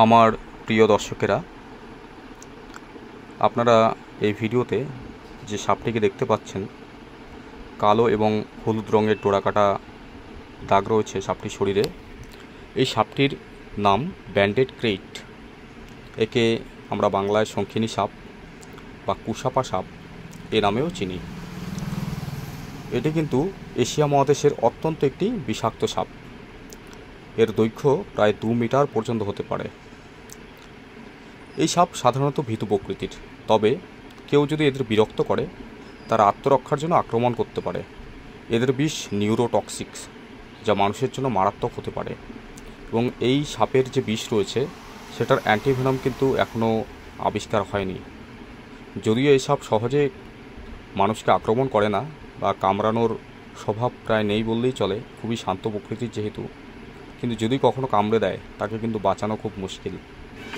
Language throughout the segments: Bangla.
আমার প্রিয় দর্শকেরা, আপনারা এই ভিডিওতে যে সাপটিকে দেখতে পাচ্ছেন, কালো এবং হলুদ রঙের ডোরাকাটা দাগ রয়েছে সাপটির শরীরে। এই সাপটির নাম ব্যান্ডেড ক্রেইট। একে আমরা বাংলায় শঙ্খিনী সাপ বা কুশাপা সাপ এ নামেও চিনি। এটি কিন্তু এশিয়া মহাদেশের অত্যন্ত একটি বিষাক্ত সাপ। এর দৈর্ঘ্য প্রায় 2 মিটার পর্যন্ত হতে পারে। এই সাপ সাধারণত ভীতু প্রকৃতির, তবে কেউ যদি এদের বিরক্ত করে তারা আত্মরক্ষার জন্য আক্রমণ করতে পারে। এদের বিষ নিউরোটক্সিক্স, যা মানুষের জন্য মারাত্মক হতে পারে, এবং এই সাপের যে বিষ রয়েছে সেটার অ্যান্টিভেনম কিন্তু এখনও আবিষ্কার হয়নি। যদিও এই সাপ সহজে মানুষকে আক্রমণ করে না বা কামড়ানোর স্বভাব প্রায় নেই বললেই চলে, খুবই শান্ত প্রকৃতির যেহেতু, কিন্তু যদি কখনো কামড়ে দেয় তাকে কিন্তু বাঁচানো খুব মুশকিল।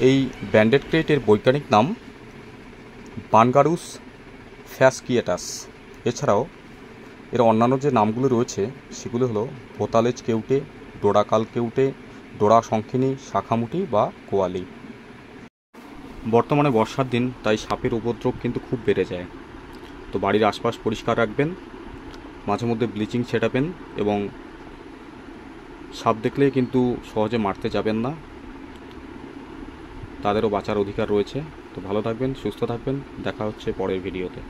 এই ব্যান্ডেড ক্রেইটের বৈজ্ঞানিক নাম বানগারুস ফ্যাসকিয়েটাস। এছাড়াও এর অন্যান্য যে নামগুলো রয়েছে সেগুলো হলো ভোতালেজ কেউটে, ডোরাকাল কেউটে, ডোরা শঙ্খিনী, শাখামুটি বা কোয়ালি। বর্তমানে বর্ষার দিন, তাই সাপের উপদ্রব কিন্তু খুব বেড়ে যায়। তো বাড়ির আশপাশ পরিষ্কার রাখবেন, মাঝে মধ্যে ব্লিচিং ছেটাবেন, এবং সাপ দেখলে কিন্তু সহজে মারতে যাবেন না, তাদেরও বাঁচার অধিকার রয়েছে। তো ভালো থাকবেন, সুস্থ থাকবেন, দেখা হচ্ছে পরের ভিডিওতে।